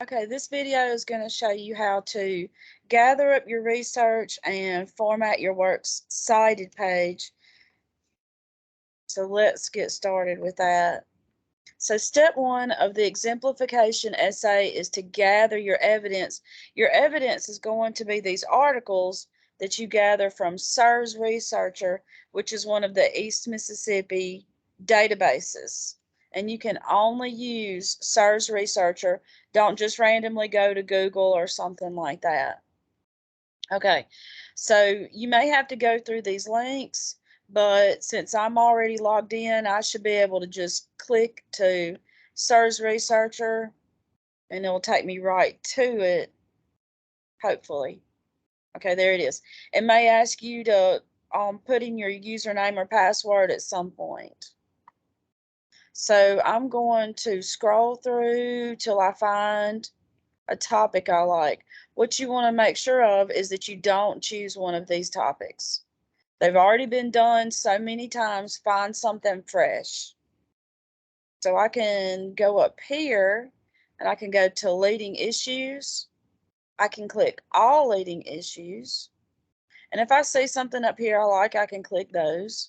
Okay, this video is going to show you how to gather up your research and format your Works Cited page. So let's get started with that. So step one of the exemplification essay is to gather your evidence. Your evidence is going to be these articles that you gather from SIRS Researcher, which is one of the East Mississippi databases. And you can only use SIRS Researcher. Don't just randomly go to Google or something like that. Okay, so you may have to go through these links, but since I'm already logged in, I should be able to just click to SIRS Researcher and it'll take me right to it, hopefully. Okay, there it is. It may ask you to put in your username or password at some point. So I'm going to scroll through till I find a topic I like. What you want to make sure of is that you don't choose one of these topics. They've already been done so many times. Find something fresh. So I can go up here and I can go to leading issues. I can click all leading issues. And if I see something up here I like, I can click those.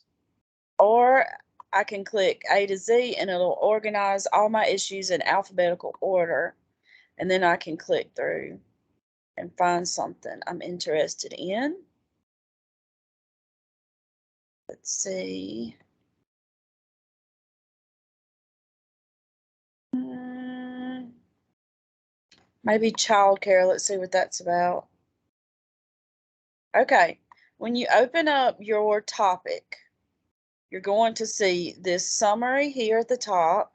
Or I can click A to Z and it'll organize all my issues in alphabetical order. And then I can click through and find something I'm interested in. Let's see. Maybe childcare. Let's see what that's about. Okay. When you open up your topic, you're going to see this summary here at the top,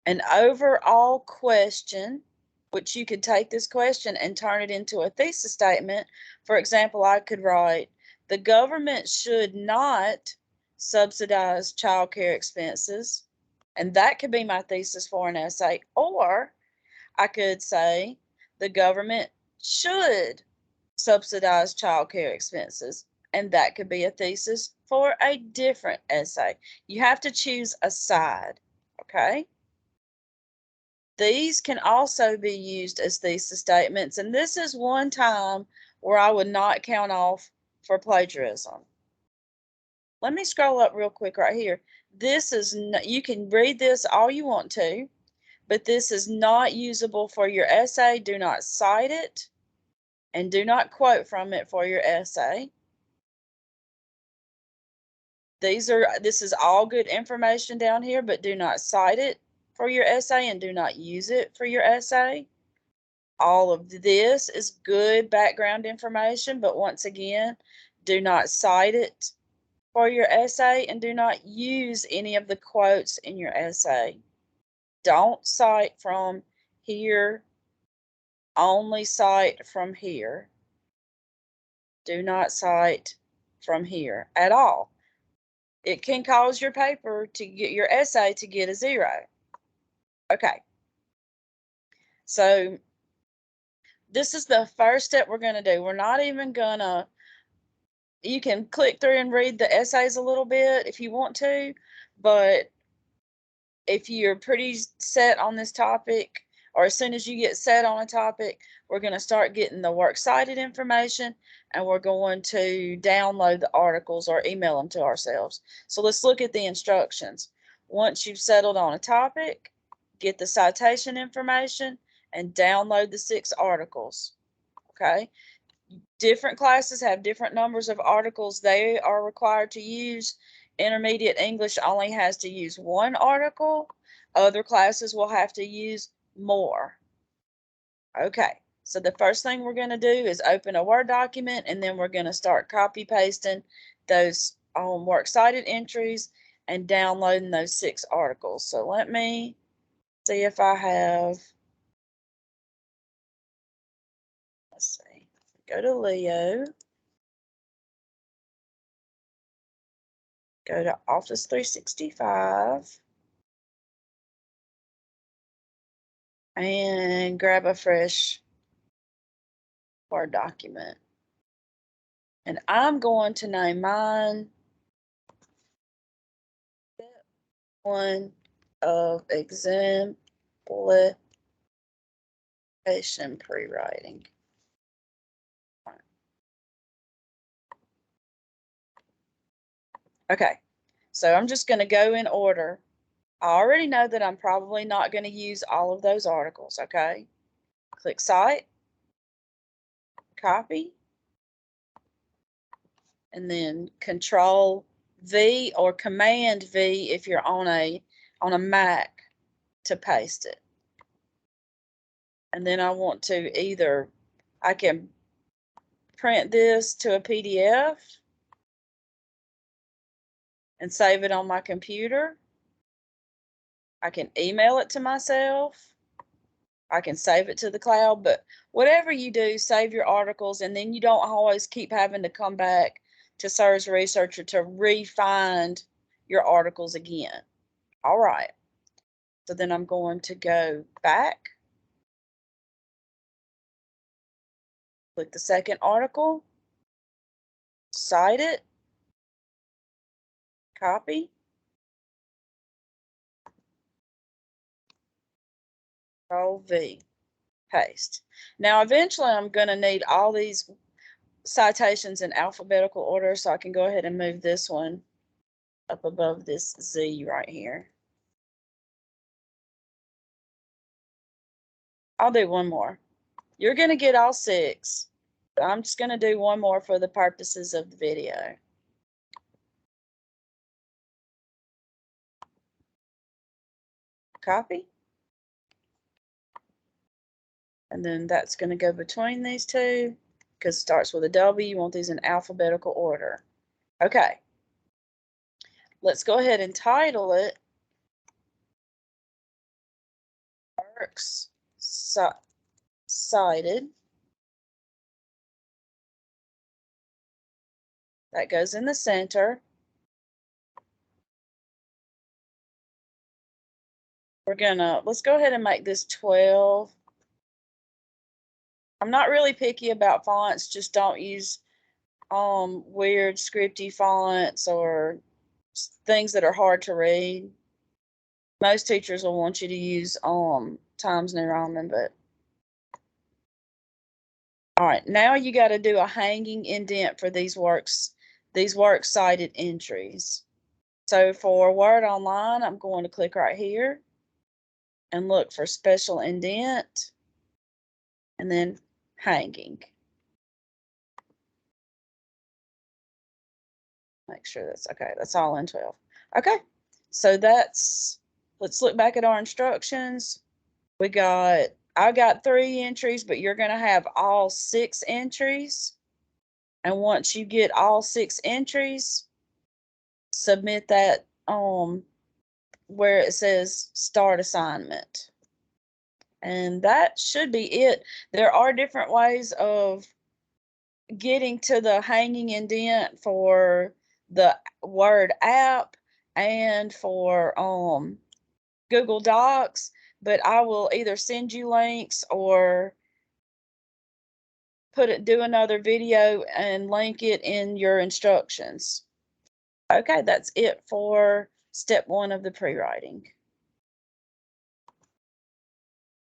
an overall question, which you could take this question and turn it into a thesis statement. For example, I could write, the government should not subsidize child care expenses. And that could be my thesis for an essay. Or I could say, the government should subsidize child care expenses. And that could be a thesis for a different essay. You have to choose a side, okay? These can also be used as thesis statements, and this is one time where I would not count off for plagiarism. Let me scroll up real quick right here. This is, you can read this all you want to, but this is not usable for your essay. Do not cite it and do not quote from it for your essay. This is all good information down here, but do not cite it for your essay and do not use it for your essay. All of this is good background information, but once again, do not cite it for your essay and do not use any of the quotes in your essay. Don't cite from here, only cite from here. Do not cite from here at all. It can cause your paper to get your essay to get a 0. Okay. So this is the first step we're going to do. We're not even going to, you can click through and read the essays a little bit if you want to, but if you're pretty set on this topic, or as soon as you get set on a topic, we're going to start getting the Works Cited information and we're going to download the articles or email them to ourselves. So let's look at the instructions. Once you've settled on a topic, get the citation information and download the 6 articles. Okay. Different classes have different numbers of articles they are required to use. Intermediate English only has to use 1 article. Other classes will have to use more. Okay, so the first thing we're going to do is open a Word document and then we're going to start copy pasting those Works Cited entries and downloading those 6 articles. So let me see if I have, let's see, go to Leo. Go to Office 365 and grab a fresh Word document. And I'm going to name mine Step 1 of Exemplification. Exemplification Prewriting. Okay, so I'm just going to go in order. I already know that I'm probably not going to use all of those articles, okay? Click Cite, copy, and then Control V or Command V if you're on a Mac to paste it. And then I want to I can print this to a PDF and save it on my computer. I can email it to myself. I can save it to the cloud, but whatever you do, save your articles, and then you don't always keep having to come back to Search Researcher to re-find your articles again. All right. So then I'm going to go back, click the second article, cite it, copy, Control V, paste. Now, eventually I'm going to need all these citations in alphabetical order, so I can go ahead and move this one up above this Z right here. I'll do one more. You're going to get all 6. But I'm just going to do one more for the purposes of the video. Copy. And then that's going to go between these two because it starts with a W. You want these in alphabetical order. Okay. Let's go ahead and title it Works Cited. That goes in the center. Let's go ahead and make this 12. I'm not really picky about fonts, just don't use weird scripty fonts or things that are hard to read. Most teachers will want you to use Times New Roman, but all right, now you got to do a hanging indent for these works cited entries. So for Word Online, I'm going to click right here and look for special indent and then hanging. Make sure that's okay. That's all in 12. Okay, so let's look back at our instructions. I got 3 entries, but you're going to have all 6 entries. And once you get all 6 entries, submit that where it says start assignment. And that should be it. There are different ways of getting to the hanging indent for the Word app and for Google Docs, but I will either send you links or do another video and link it in your instructions. Okay, that's it for step 1 of the pre-writing.